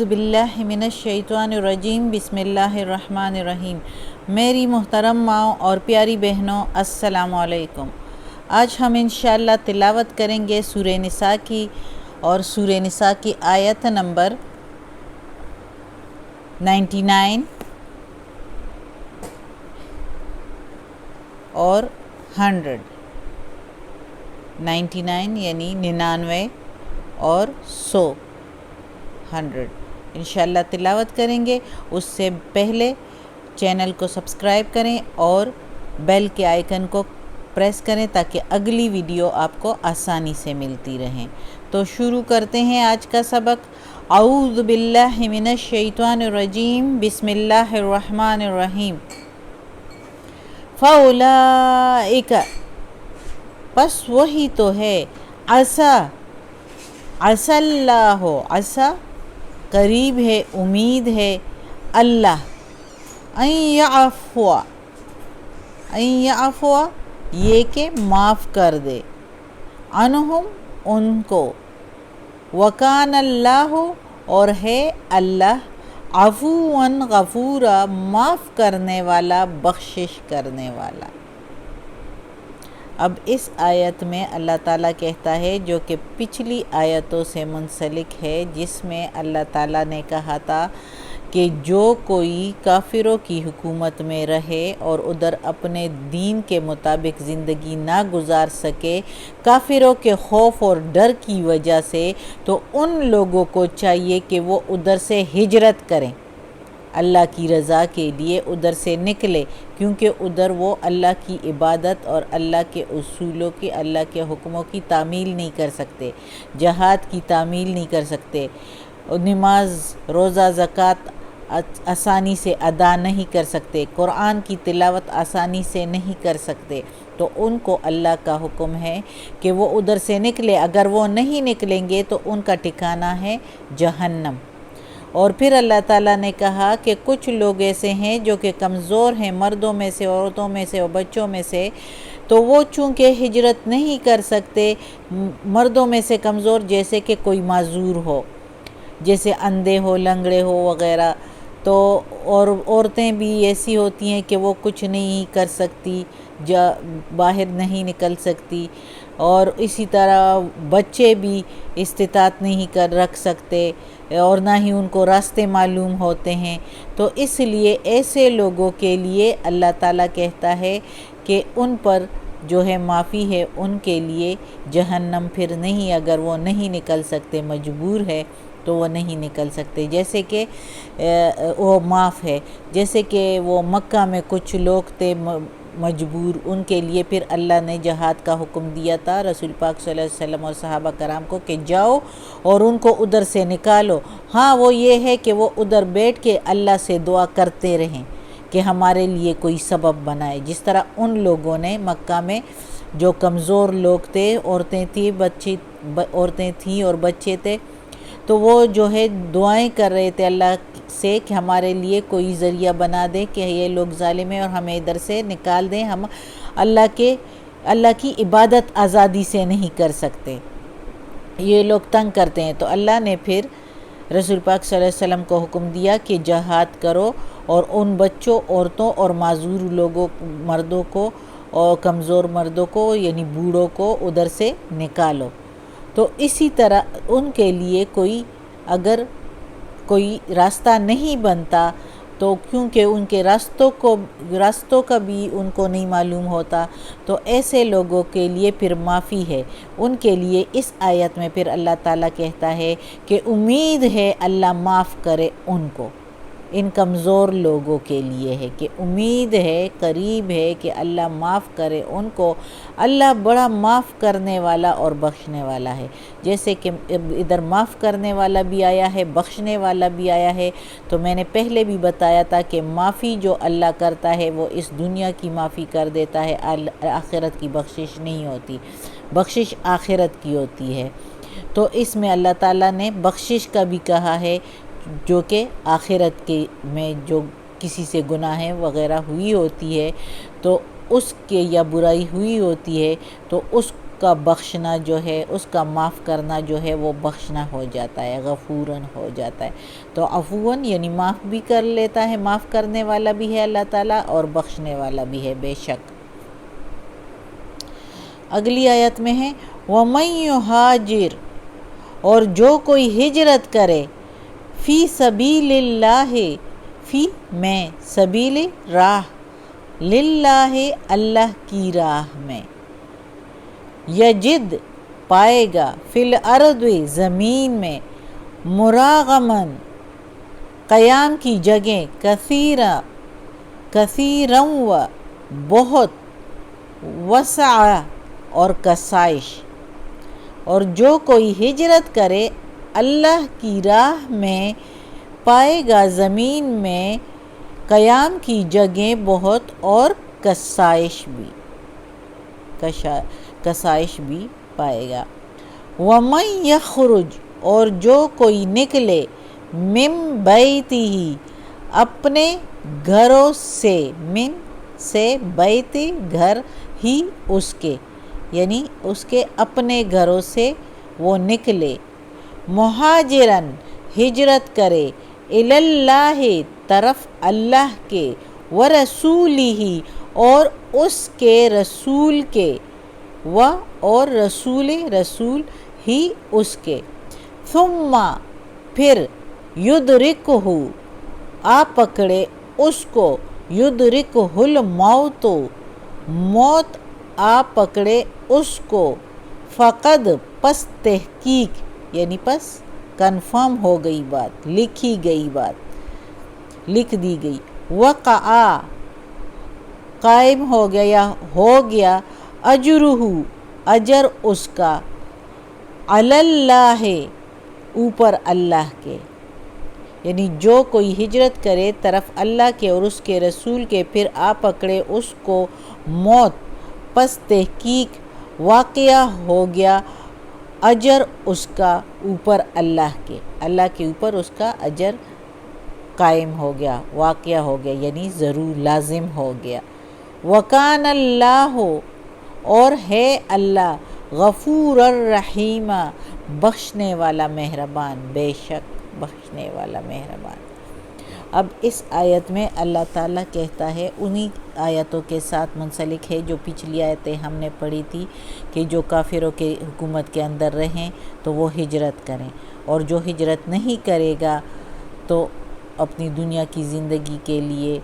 اعوذ باللہ من الشیطان الرجیم بسم اللہ الرحمن الرحیم۔ میری محترم ماؤں اور پیاری بہنوں، السلام علیکم۔ آج ہم انشاءاللہ تلاوت کریں گے سورہ نساء کی، اور سورہ نساء کی آیت نمبر 99 اور 100۔ 99 یعنی 99 اور 100 انشاءاللہ تلاوت کریں گے۔ اس سے پہلے چینل کو سبسکرائب کریں اور بیل کے آئیکن کو پریس کریں تاکہ اگلی ویڈیو آپ کو آسانی سے ملتی رہیں۔ تو شروع کرتے ہیں آج کا سبق۔ اعوذ باللہ من الشیطان الرجیم بسم اللہ الرحمن الرحیم۔ فَأُولَئِكَ پس وہی تو ہے، عسى اللہ، عسى قریب ہے، امید ہے اللہ، ان یعفو یہ کہ معاف کر دے، عنہم ان کو، وکان اللہ اور ہے اللہ، عفوا غفورا معاف کرنے والا، بخشش کرنے والا۔ اب اس آیت میں اللہ تعالیٰ کہتا ہے، جو کہ پچھلی آیتوں سے منسلک ہے، جس میں اللہ تعالیٰ نے کہا تھا کہ جو کوئی کافروں کی حکومت میں رہے اور ادھر اپنے دین کے مطابق زندگی نہ گزار سکے کافروں کے خوف اور ڈر کی وجہ سے، تو ان لوگوں کو چاہیے کہ وہ ادھر سے ہجرت کریں، اللہ کی رضا کے لیے ادھر سے نکلے، کیونکہ ادھر وہ اللہ کی عبادت اور اللہ کے اصولوں کی، اللہ کے حکموں کی تعمیل نہیں کر سکتے، جہاد کی تعمیل نہیں کر سکتے، نماز روزہ زکوٰۃ آسانی سے ادا نہیں کر سکتے، قرآن کی تلاوت آسانی سے نہیں کر سکتے، تو ان کو اللہ کا حکم ہے کہ وہ ادھر سے نکلے۔ اگر وہ نہیں نکلیں گے تو ان کا ٹھکانہ ہے جہنم۔ اور پھر اللہ تعالیٰ نے کہا کہ کچھ لوگ ایسے ہیں جو کہ کمزور ہیں، مردوں میں سے، عورتوں میں سے اور بچوں میں سے، تو وہ چونکہ ہجرت نہیں کر سکتے، مردوں میں سے کمزور جیسے کہ کوئی معذور ہو، جیسے اندھے ہو، لنگڑے ہو وغیرہ، تو اور عورتیں بھی ایسی ہوتی ہیں کہ وہ کچھ نہیں کر سکتی، باہر نہیں نکل سکتی، اور اسی طرح بچے بھی استطاعت نہیں رکھ سکتے اور نہ ہی ان کو راستے معلوم ہوتے ہیں۔ تو اس لیے ایسے لوگوں کے لیے اللہ تعالیٰ کہتا ہے کہ ان پر جو ہے معافی ہے، ان کے لیے جہنم پھر نہیں، اگر وہ نہیں نکل سکتے، مجبور ہے تو وہ نہیں نکل سکتے، جیسے کہ وہ معاف ہے۔ جیسے کہ وہ مکہ میں کچھ لوگ تھے مجبور، ان کے لیے پھر اللہ نے جہاد کا حکم دیا تھا رسول پاک صلی اللہ علیہ وسلم اور صحابہ کرام کو کہ جاؤ اور ان کو ادھر سے نکالو۔ ہاں، وہ یہ ہے کہ وہ ادھر بیٹھ کے اللہ سے دعا کرتے رہیں کہ ہمارے لیے کوئی سبب بنائے، جس طرح ان لوگوں نے مکہ میں جو کمزور لوگ تھے، عورتیں تھیں اور بچے تھے، تو وہ جو ہے دعائیں کر رہے تھے اللہ سے کہ ہمارے لیے کوئی ذریعہ بنا دے کہ یہ لوگ ظالم ہیں اور ہمیں ادھر سے نکال دیں، ہم اللہ کی عبادت آزادی سے نہیں کر سکتے، یہ لوگ تنگ کرتے ہیں۔ تو اللہ نے پھر رسول پاک صلی اللہ علیہ وسلم کو حکم دیا کہ جہاد کرو اور ان بچوں، عورتوں اور معذور لوگوں، مردوں کو اور کمزور مردوں کو یعنی بوڑھوں کو ادھر سے نکالو۔ تو اسی طرح ان کے لیے اگر کوئی راستہ نہیں بنتا، تو کیونکہ ان کے راستوں کا بھی ان کو نہیں معلوم ہوتا، تو ایسے لوگوں کے لیے پھر معافی ہے۔ ان کے لیے اس آیت میں پھر اللہ تعالیٰ کہتا ہے کہ امید ہے اللہ معاف کرے ان کو، ان کمزور لوگوں کے لیے ہے کہ امید ہے، قریب ہے کہ اللہ معاف کرے ان کو۔ اللہ بڑا معاف کرنے والا اور بخشنے والا ہے، جیسے کہ ادھر معاف کرنے والا بھی آیا ہے، بخشنے والا بھی آیا ہے۔ تو میں نے پہلے بھی بتایا تھا کہ معافی جو اللہ کرتا ہے وہ اس دنیا کی معافی کر دیتا ہے، آخرت کی بخشش نہیں ہوتی، بخشش آخرت کی ہوتی ہے۔ تو اس میں اللہ تعالیٰ نے بخشش کا بھی کہا ہے، جو کہ آخرت کے میں جو کسی سے گناہ وغیرہ ہوئی ہوتی ہے تو اس کے یا برائی ہوئی ہوتی ہے تو اس کا بخشنا جو ہے، اس کا معاف کرنا جو ہے وہ بخشنا ہو جاتا ہے، غفوراً ہو جاتا ہے۔ تو عفواً یعنی معاف بھی کر لیتا ہے، معاف کرنے والا بھی ہے اللہ تعالیٰ اور بخشنے والا بھی ہے بے شک۔ اگلی آیت میں ہے وَمَن يُهَاجِرْ، اور جو کوئی ہجرت کرے، فی سبیل اللہ، فی میں، سبیل راہ، للہ اللہ کی راہ میں، یجد پائے گا، فی الارض زمین میں، مراغمن قیام کی جگہ، کثیرا و بہت، وسع اور کسائش۔ اور جو کوئی ہجرت کرے اللہ کی راہ میں پائے گا زمین میں قیام کی جگہ بہت اور کسائش بھی پائے گا۔ وَمَن يَخْرُجْ، اور جو کوئی نکلے، مِن بَیْتِهِ اپنے گھروں سے، من سے، بیت گھر، ہی اس کے، یعنی اس کے اپنے گھروں سے وہ نکلے، مہاجرن ہجرت کرے، الی اللہ طرف اللہ کے، ورسولہ اور اس کے رسول کے، اور رسول ہی اس کے، ثم پھر، یدرکہ آ پکڑے اس کو، یدرکہ الموت موت آ پکڑے اس کو، فقد پس تحقیق یعنی پس کنفرم ہو گئی بات، لکھی گئی بات، لکھ دی گئی، وقع قائم ہو گیا، اجرہ اجر اس کا، علی اللہ اوپر اللہ کے، یعنی جو کوئی ہجرت کرے طرف اللہ کے اور اس کے رسول کے، پھر آ پکڑے اس کو موت، پس تحقیق واقعہ ہو گیا اجر اس کا اوپر اللہ کے، اللہ کے اوپر اس کا اجر قائم ہو گیا، واقعہ ہو گیا، یعنی ضرور لازم ہو گیا۔ وَكَانَ اللَّهُ، اور ہے اللہ، غفور الرحیم، بخشنے والا مہربان، بے شک بخشنے والا مہربان۔ اب اس آیت میں اللہ تعالیٰ کہتا ہے، انہی آیتوں کے ساتھ منسلک ہے جو پچھلی آیتیں ہم نے پڑھی تھی، کہ جو کافروں کے حکومت کے اندر رہیں تو وہ ہجرت کریں، اور جو ہجرت نہیں کرے گا تو اپنی دنیا کی زندگی کے لیے،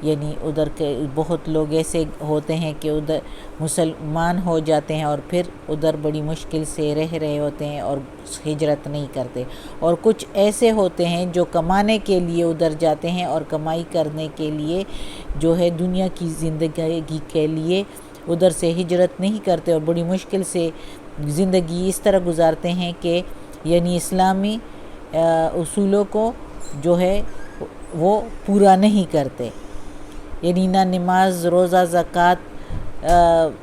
یعنی ادھر کے بہت لوگ ایسے ہوتے ہیں کہ ادھر مسلمان ہو جاتے ہیں اور پھر ادھر بڑی مشکل سے رہ رہے ہوتے ہیں اور ہجرت نہیں کرتے، اور کچھ ایسے ہوتے ہیں جو کمانے کے لیے ادھر جاتے ہیں اور کمائی کرنے کے لیے جو ہے دنیا کی زندگی کے لیے ادھر سے ہجرت نہیں کرتے اور بڑی مشکل سے زندگی اس طرح گزارتے ہیں کہ یعنی اسلامی اصولوں کو جو ہے وہ پورا نہیں کرتے، یعنی نہ نماز، روزہ، زکوٰۃ،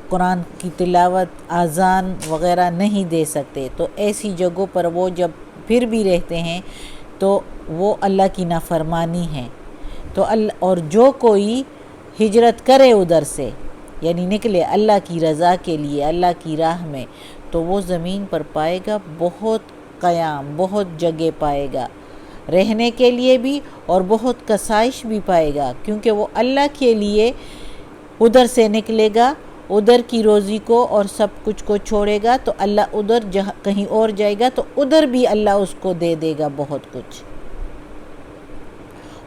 قرآن کی تلاوت، اذان وغیرہ نہیں دے سکتے، تو ایسی جگہوں پر وہ جب پھر بھی رہتے ہیں تو وہ اللہ کی نافرمانی ہے۔ تو اور جو کوئی ہجرت کرے ادھر سے، یعنی نکلے اللہ کی رضا کے لیے، اللہ کی راہ میں، تو وہ زمین پر پائے گا بہت قیام، بہت جگہ پائے گا رہنے کے لیے بھی، اور بہت کسائش بھی پائے گا، کیونکہ وہ اللہ کے لیے ادھر سے نکلے گا، ادھر کی روزی کو اور سب کچھ کو چھوڑے گا، تو اللہ ادھر کہیں اور جائے گا تو ادھر بھی اللہ اس کو دے دے گا بہت کچھ۔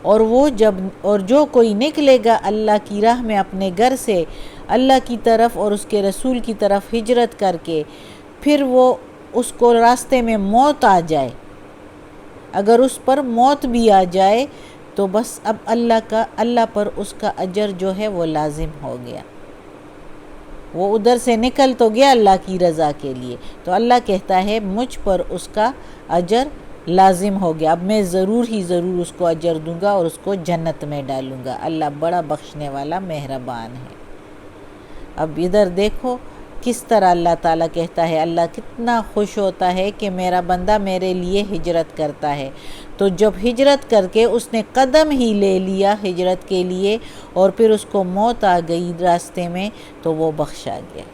اور جو کوئی نکلے گا اللہ کی راہ میں اپنے گھر سے اللہ کی طرف اور اس کے رسول کی طرف ہجرت کر کے، پھر وہ اس کو راستے میں موت آ جائے، اگر اس پر موت بھی آ جائے تو بس اب اللہ پر اس کا اجر جو ہے وہ لازم ہو گیا، وہ ادھر سے نکل تو گیا اللہ کی رضا کے لیے، تو اللہ کہتا ہے مجھ پر اس کا اجر لازم ہو گیا، اب میں ضرور اس کو اجر دوں گا اور اس کو جنت میں ڈالوں گا۔ اللہ بڑا بخشنے والا مہربان ہے۔ اب ادھر دیکھو کس طرح اللہ تعالیٰ کہتا ہے، اللہ کتنا خوش ہوتا ہے کہ میرا بندہ میرے لیے ہجرت کرتا ہے، تو جب ہجرت کر کے اس نے قدم ہی لے لیا ہجرت کے لیے اور پھر اس کو موت آ گئی راستے میں، تو وہ بخشا گیا۔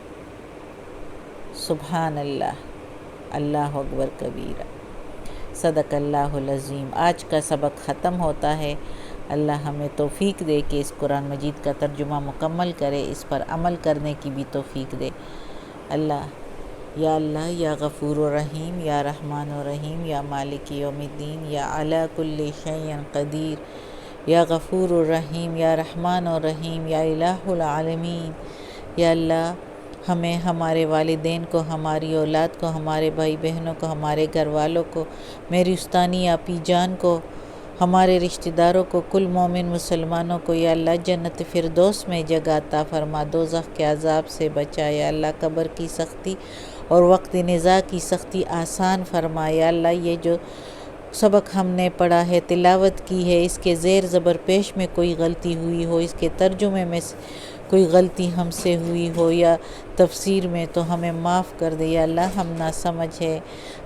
سبحان اللہ، اللہ اکبر کبیرہ، صدق اللہ العظیم۔ آج کا سبق ختم ہوتا ہے۔ اللہ ہمیں توفیق دے کہ اس قرآن مجید کا ترجمہ مکمل کرے، اس پر عمل کرنے کی بھی توفیق دے۔ اللہ یا غفور الرحیم، یا رحمان الرحیم، یا مالک یوم الدین، یا علی کل شیء قدیر، یا غفور الرحیم، یا رحمان الرحیم، یا الہ العالمین۔ یا اللہ ہمیں، ہمارے والدین کو، ہماری اولاد کو، ہمارے بھائی بہنوں کو، ہمارے گھر والوں کو، میری استانی آپی جان کو، ہمارے رشتہ داروں کو، کل مومن مسلمانوں کو یا اللہ جنت فردوس میں جگہ عطا فرما، دوزخ کے عذاب سے بچا یا اللہ، قبر کی سختی اور وقت نزاع کی سختی آسان فرما یا اللہ۔ یہ جو سبق ہم نے پڑھا ہے، تلاوت کی ہے، اس کے زیر زبر پیش میں کوئی غلطی ہوئی ہو، اس کے ترجمے میں کوئی غلطی ہم سے ہوئی ہو یا تفسیر میں، تو ہمیں معاف کر دے یا اللہ۔ ہم نہ سمجھ ہے،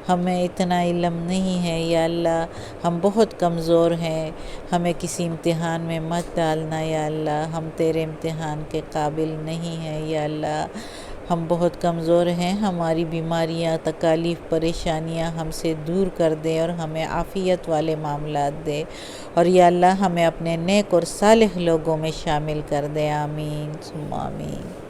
ہمیں اتنا علم نہیں ہے یا اللہ، ہم بہت کمزور ہیں، ہمیں کسی امتحان میں مت ڈالنا یا اللہ، ہم تیرے امتحان کے قابل نہیں ہیں یا اللہ۔ ہم بہت کمزور ہیں، ہماری بیماریاں، تکالیف، پریشانیاں ہم سے دور کر دے اور ہمیں عافیت والے معاملات دے، اور یا اللہ ہمیں اپنے نیک اور صالح لوگوں میں شامل کر دے۔ آمین ثم آمین۔